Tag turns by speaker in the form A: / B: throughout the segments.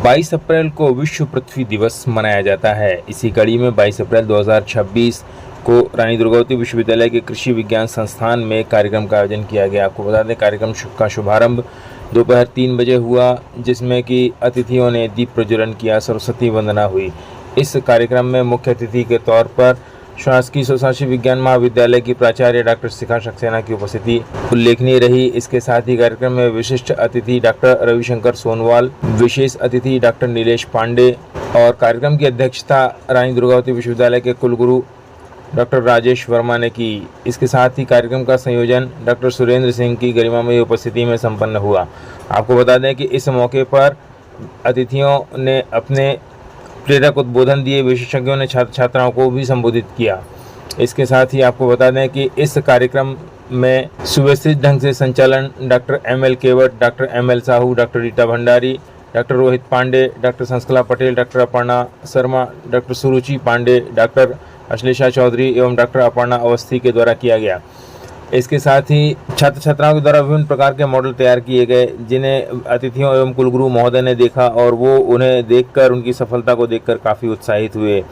A: 22 अप्रैल को विश्व पृथ्वी दिवस मनाया जाता है। इसी कड़ी में 22 अप्रैल 2026 को रानी दुर्गावती विश्वविद्यालय के कृषि विज्ञान संस्थान में कार्यक्रम का आयोजन किया गया। आपको बता दें, कार्यक्रम का शुभारंभ दोपहर 3 बजे हुआ, जिसमें कि अतिथियों ने दीप प्रज्वलन किया, सरस्वती वंदना हुई। इस कार्यक्रम में मुख्य अतिथि के तौर पर शासकीय स्वशासी विज्ञान महाविद्यालय की प्राचार्य डॉक्टर शिखा सक्सेना की उपस्थिति उल्लेखनीय रही। इसके साथ ही कार्यक्रम में विशिष्ट अतिथि डॉक्टर रविशंकर सोनवाल, विशेष अतिथि डॉक्टर नीलेश पांडे और कार्यक्रम की अध्यक्षता रानी दुर्गावती विश्वविद्यालय के कुलगुरु डॉक्टर राजेश वर्मा ने की। इसके साथ ही कार्यक्रम का संयोजन डॉक्टर सुरेंद्र सिंह की गरिमामयी उपस्थिति में संपन्न हुआ। आपको बता दें कि इस मौके पर अतिथियों ने अपने प्रेरक उद्बोधन दिए, विशेषज्ञों ने छात्र छात्राओं को भी संबोधित किया। इसके साथ ही आपको बता दें कि इस कार्यक्रम में सुव्यवस्थित ढंग से संचालन doctor M L. Kewat, doctor M L. Sahu, doctor Rita Bhandari, doctor Rohit Pandey, doctor Sanskala Patel, doctor Aparna Sharma, doctor Suruchi Pandey, doctor Ashlesha Chaudhary एवं डॉक्टर अपर्णा अवस्थी के द्वारा किया गया। इसके साथ ही छात्र छात्राओं के द्वारा विभिन्न प्रकार के मॉडल तैयार किए गए, जिन्हें अतिथियों एवं कुलगुरु महोदय ने देखा और वो उन्हें देखकर, उनकी सफलता को देखकर काफ़ी उत्साहित हुए।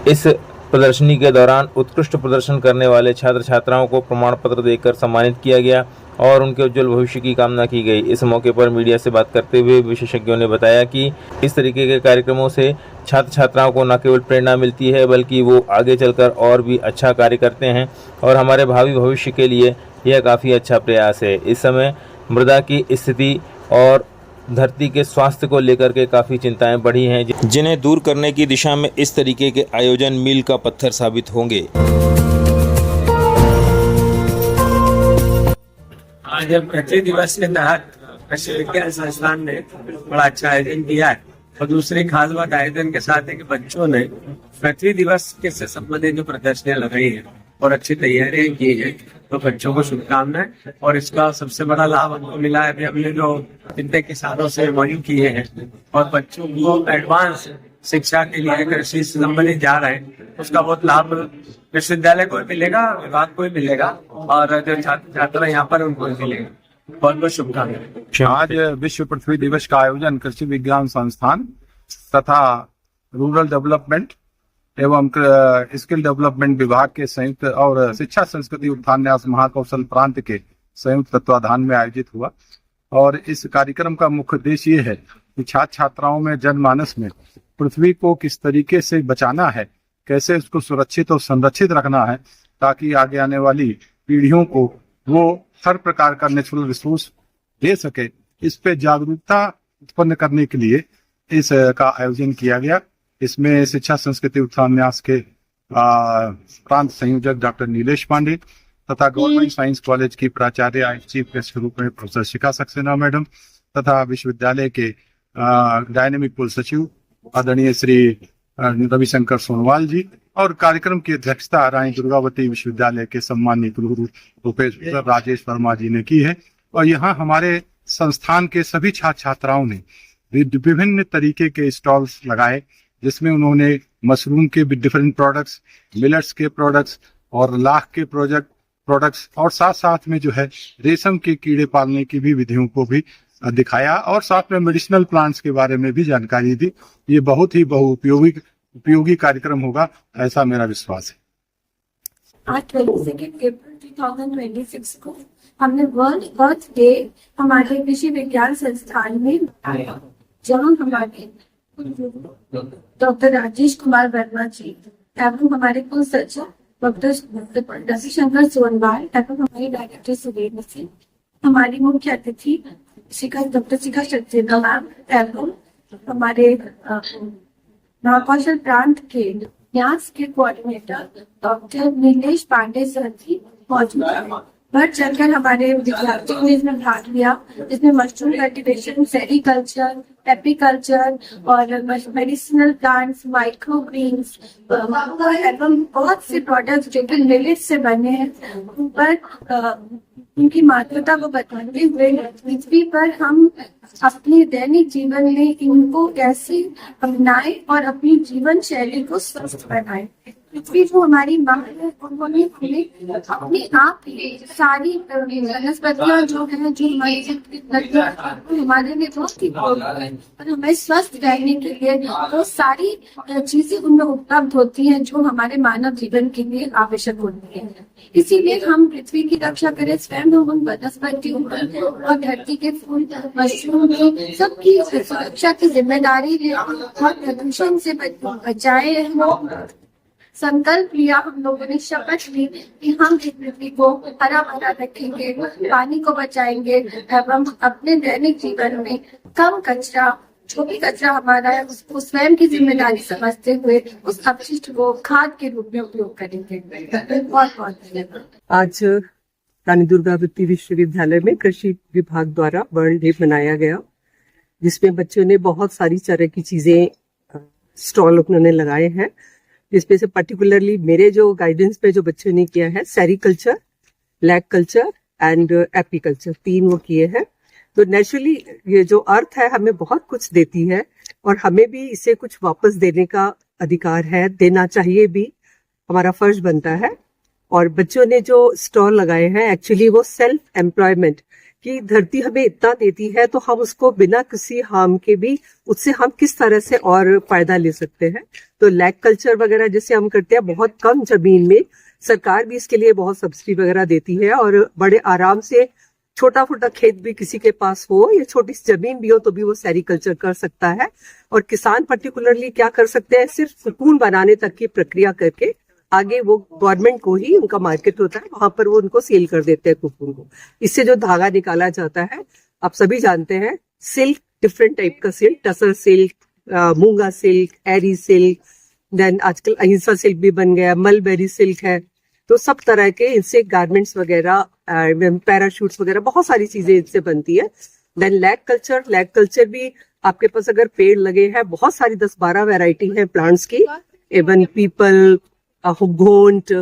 A: इस प्रदर्शनी के दौरान उत्कृष्ट प्रदर्शन करने वाले छात्र छात्राओं को प्रमाण पत्र देकर सम्मानित किया गया और उनके उज्जवल भविष्य की कामना की गई। इस मौके पर मीडिया से बात करते हुए विशेषज्ञों ने बताया कि इस तरीके के कार्यक्रमों से छात्र छात्राओं को न केवल प्रेरणा मिलती है, बल्कि वो आगे चलकर और भी अच्छा कार्य करते हैं और हमारे भावी भविष्य के लिए यह काफ़ी अच्छा प्रयास है। इस समय मृदा की स्थिति और धरती के स्वास्थ्य को लेकर के काफ़ी चिंताएं बढ़ी हैं, जिन्हें दूर करने की दिशा में इस तरीके के आयोजन मील का पत्थर साबित होंगे।
B: आज पृथ्वी दिवस के तहत कृषि विज्ञान संस्थान ने बड़ा अच्छा आयोजन किया है और दूसरी खास बात आयोजन के साथ है कि बच्चों ने पृथ्वी दिवस के से संबंधित जो प्रदर्शनियां लगाई है और अच्छी तैयारियां की है, तो बच्चों को शुभकामनाएं। और इसका सबसे बड़ा लाभ हमको मिला है कि हमने जो इतने किसानों से MOU किए हैं और बच्चों को एडवांस शिक्षा के लिए कृषि से संबंधित जा रहे हैं, उसका बहुत लाभ विश्वविद्यालय को मिलेगा, विभाग को भी मिलेगा और जो छात्र छात्रा यहाँ पर उनको भी मिलेगा। बहुत बहुत शुभकामनाएं।
C: आज विश्व पृथ्वी दिवस का आयोजन कृषि विज्ञान संस्थान तथा रूरल डेवलपमेंट एवं स्किल डेवलपमेंट विभाग के संयुक्त और शिक्षा संस्कृति उत्थान न्यास महाकौशल प्रांत के संयुक्त तत्वाधान में आयोजित हुआ। और इस कार्यक्रम का मुख्य उद्देश्य ये है कि छात्र छात्राओं में, जनमानस में पृथ्वी को किस तरीके से बचाना है, कैसे उसको सुरक्षित और संरक्षित रखना है, ताकि आगे आने वाली पीढ़ियों को वो हर प्रकार का नेचुरल रिसोर्स दे सके। इस पे जागरूकता उत्पन्न करने के लिए इस का आयोजन किया गया। इसमें शिक्षा संस्कृति उत्थान न्यास के प्रांत संयोजक डॉक्टर नीलेश पांडे तथा गवर्नमेंट साइंस कॉलेज की प्राचार्य चीफ गेस्ट के रूप में प्रोफेसर शिखा सक्सेना मैडम तथा विश्वविद्यालय के डायनेमिक कुल सचिव आदरणीय श्री रविशंकर सोनवाल जी और कार्यक्रम की अध्यक्षता रानी दुर्गावती विश्वविद्यालय के सम्मानीय कुलगुरु प्रोफेसर राजेश वर्मा जी ने की है। और यहाँ हमारे संस्थान के सभी छात्र छात्राओं ने विभिन्न तरीके के स्टॉल्स लगाए, जिसमें उन्होंने मशरूम के डिफरेंट प्रोडक्ट्स, मिलेट्स के प्रोडक्ट्स और लाख के प्रोडक्ट्स और साथ साथ में जो है रेशम के कीड़े पालने की भी विधियों को भी दिखाया और साथ में मेडिसिनल प्लांट्स के बारे में भी जानकारी दी। ये बहुत ही उपयोगी कार्यक्रम होगा, ऐसा मेरा विश्वास है।
D: आज 22 अप्रैल 2026 को हमने वर्ल्ड अर्थ डे हमारे कृषि विज्ञान संस्थान में मनाया, जहाँ हमारे डॉक्टर राजेश कुमार वर्मा जी एवं हमारे कुल सचिव डॉक्टर रविशंकर सोनवाल एवं हमारे डायरेक्टर सुरेंद्र सिंह, हमारी मुख्य अतिथि डॉक्टर शिखा सक्सेना मैम एवं हमारे महाकौशल प्रांत के न्यास के coordinator doctor Nilesh Pandey sir ji मौजूद हैं। बढ़ चढ़कर हमारे विद्यार्थियों ने इसमें भाग लिया, जिसमें मशरूम कल्टीवेशन, सेरीकल्चर, एपीकल्चर और मेडिसिनल प्लांट्स, माइक्रो ग्रीन्स एवं बहुत से प्रोडक्ट्स जो कि मिलेट से बने हैं, उन पर उनकी महत्वता को बताते हुए पृथ्वी पर हम अपने दैनिक जीवन में इनको कैसे अपनाएं और अपनी जीवन शैली को स्वस्थ बनाएं। पृथ्वी जो हमारी माँ है उन्होंने हमें अपने आप ही सारी वनस्पतियाँ जो है जो हमारे लिए बहुत ही और हमें स्वस्थ रहने के लिए वो सारी चीजें उनमें उपलब्ध होती हैं जो हमारे मानव जीवन के लिए आवश्यक होती है। इसीलिए हम पृथ्वी की रक्षा करें, स्वयं हम उन वनस्पतियों और धरती के फूल मशरूम सबकी सुरक्षा की जिम्मेदारी है और प्रदूषण से बचाए। संकल्प लिया, हम लोगों ने शपथ ली कि हम इस पृथ्वी को हरा भरा रखेंगे, पानी को बचाएंगे एवं अपने दैनिक जीवन में कम कचरा, जो भी कचरा हमारा है उसको स्वयं की जिम्मेदारी समझते हुए उस अपशिष्ट को खाद के रूप में उपयोग करेंगे। बहुत बहुत धन्यवाद।
E: आज रानी दुर्गावती विश्वविद्यालय में कृषि विभाग द्वारा वर्ल्ड डे मनाया गया, जिसमें बच्चों ने बहुत सारी तरह की चीजें स्टॉल उन्होंने लगाए हैं, जिसमें से पर्टिकुलरली मेरे जो गाइडेंस पे जो बच्चों ने किया है sericulture, lag culture and apiculture, 3 वो किए हैं। तो नेचुरली ये जो अर्थ है हमें बहुत कुछ देती है और हमें भी इसे कुछ वापस देने का अधिकार है, देना चाहिए भी, हमारा फर्ज बनता है। और बच्चों ने जो स्टॉल लगाए हैं एक्चुअली वो सेल्फ एम्प्लॉयमेंट कि धरती हमें इतना देती है तो हम उसको बिना किसी हार्म के भी उससे हम किस तरह से और फायदा ले सकते हैं। तो लैग कल्चर वगैरह जैसे हम करते हैं बहुत कम जमीन में, सरकार भी इसके लिए बहुत सब्सिडी वगैरह देती है और बड़े आराम से छोटा फुटा खेत भी किसी के पास हो या छोटी सी जमीन भी हो तो भी वो सेरिकल्चर कर सकता है। और किसान पर्टिकुलरली क्या कर सकते हैं, सिर्फ सुकून बनाने तक की प्रक्रिया करके आगे वो गवर्नमेंट को ही उनका मार्केट होता है, वहां पर वो उनको सेल कर देते हैं कुकुन को। इससे जो धागा निकाला जाता है आप सभी जानते हैं, सिल्क, डिफरेंट टाइप का सिल्क, टसर सिल्क, मूंगा सिल्क, एरी सिल्क, देन आजकल अहिंसा सिल्क भी बन गया, मलबेरी सिल्क है। तो सब तरह के इनसे गारमेंट्स वगैरह, पैराशूट्स वगैरह बहुत सारी चीजें इनसे बनती है। देन लैग कल्चर भी आपके पास अगर पेड़ लगे हैं, बहुत सारी 10-12 वैरायटी है प्लांट्स की, एवन पीपल, घोंट,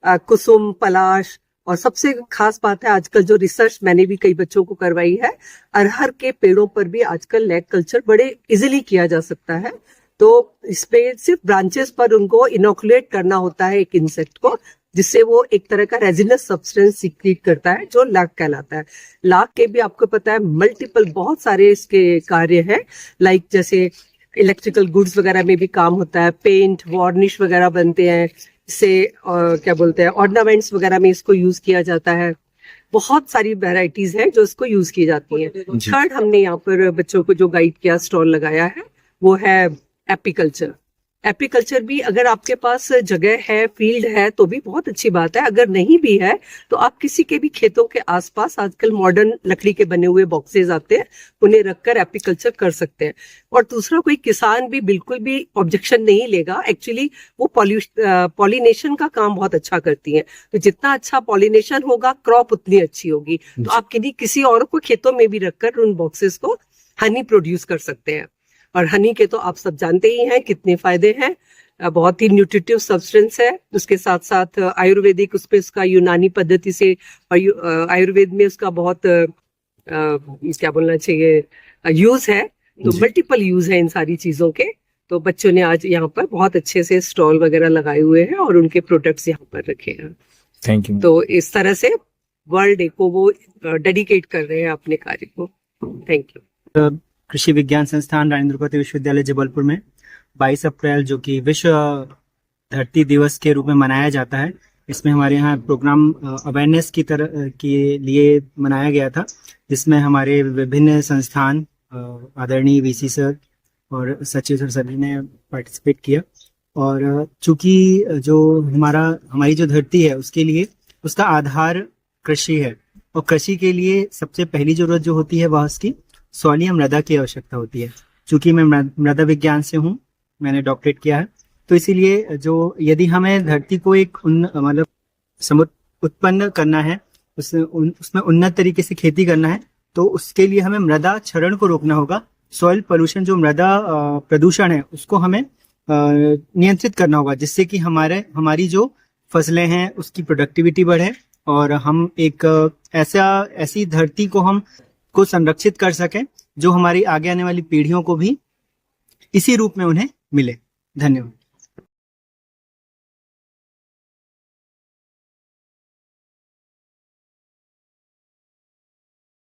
E: कुसुम, पलाश। और सबसे खास बात है आजकल जो रिसर्च मैंने भी कई बच्चों को करवाई है, अरहर के पेड़ों पर भी आजकल लैग कल्चर बड़े इजीली किया जा सकता है। तो इसपे सिर्फ ब्रांचेस पर उनको इनोकुलेट करना होता है एक इंसेक्ट को, जिससे वो एक तरह का रेजिनस सब्सटेंस सीक्रेट करता है जो लाख कहलाता है। लाख के भी आपको पता है मल्टीपल बहुत सारे इसके कार्य हैं, लाइक जैसे इलेक्ट्रिकल गुड्स वगैरह में भी काम होता है, पेंट, वार्निश वगैरह बनते हैं इससे, क्या बोलते हैं, ऑर्नामेंट्स वगैरह में इसको यूज किया जाता है। बहुत सारी वैरायटीज हैं जो इसको यूज की जाती हैं। थर्ड हमने यहाँ पर बच्चों को जो गाइड किया, स्टॉल लगाया है, वो है एपीकल्चर। एपीकल्चर भी अगर आपके पास जगह है, फील्ड है तो भी बहुत अच्छी बात है, अगर नहीं भी है तो आप किसी के भी खेतों के आसपास आजकल मॉडर्न लकड़ी के बने हुए बॉक्सेस आते हैं, उन्हें रखकर एपीकल्चर कर सकते हैं। और दूसरा, कोई किसान भी बिल्कुल भी ऑब्जेक्शन नहीं लेगा, एक्चुअली वो पॉलिनेशन का काम बहुत अच्छा करती है। तो जितना अच्छा पॉलिनेशन होगा क्रॉप उतनी अच्छी होगी। तो आप किसी और को खेतों में भी रखकर उन बॉक्सेस को हनी प्रोड्यूस कर सकते हैं। और हनी के तो आप सब जानते ही हैं कितने फायदे हैं, बहुत ही न्यूट्रिटिव सब्सटेंस है। उसके साथ साथ आयुर्वेदिक, उसपे उसका यूनानी पद्धति से आयुर्वेद में उसका बहुत क्या बोलना चाहिए यूज है। तो मल्टीपल यूज है इन सारी चीजों के। तो बच्चों ने आज यहाँ पर बहुत अच्छे से स्टॉल वगैरह लगाए हुए हैं और उनके प्रोडक्ट्स यहाँ पर रखे हैं।
A: Thank you.
E: तो इस तरह से वर्ल्ड डे को वो डेडिकेट कर रहे हैं अपने कार्य को। Thank you.
F: कृषि विज्ञान संस्थान रानी दुर्गावती विश्वविद्यालय जबलपुर में 22 अप्रैल जो कि विश्व धरती दिवस के रूप में मनाया जाता है, इसमें हमारे यहाँ प्रोग्राम अवेयरनेस की तरह के लिए मनाया गया था, जिसमें हमारे विभिन्न संस्थान, आदरणीय वीसी सर और सचिव सर सभी ने पार्टिसिपेट किया। और चूंकि जो हमारी जो धरती है उसके लिए उसका आधार कृषि है, और कृषि के लिए सबसे पहली जरूरत जो होती है वह उसकी सॉइल मृदा की आवश्यकता होती है। चूंकि मैं मृदा विज्ञान से हूँ, मैंने डॉक्टरेट किया है, तो इसीलिए जो यदि हमें धरती को एक मतलब उत्पन्न करना है, उसमें उन्नत तरीके से खेती करना है, तो उसके लिए हमें मृदा क्षरण को रोकना होगा। सॉइल पोल्यूशन, जो मृदा प्रदूषण है, उसको हमें नियंत्रित करना होगा, जिससे कि हमारी जो फसलें हैं उसकी प्रोडक्टिविटी बढ़े और हम एक ऐसी धरती को संरक्षित कर सकें जो हमारी आगे आने वाली पीढ़ियों को भी इसी रूप में उन्हें मिले। धन्यवाद।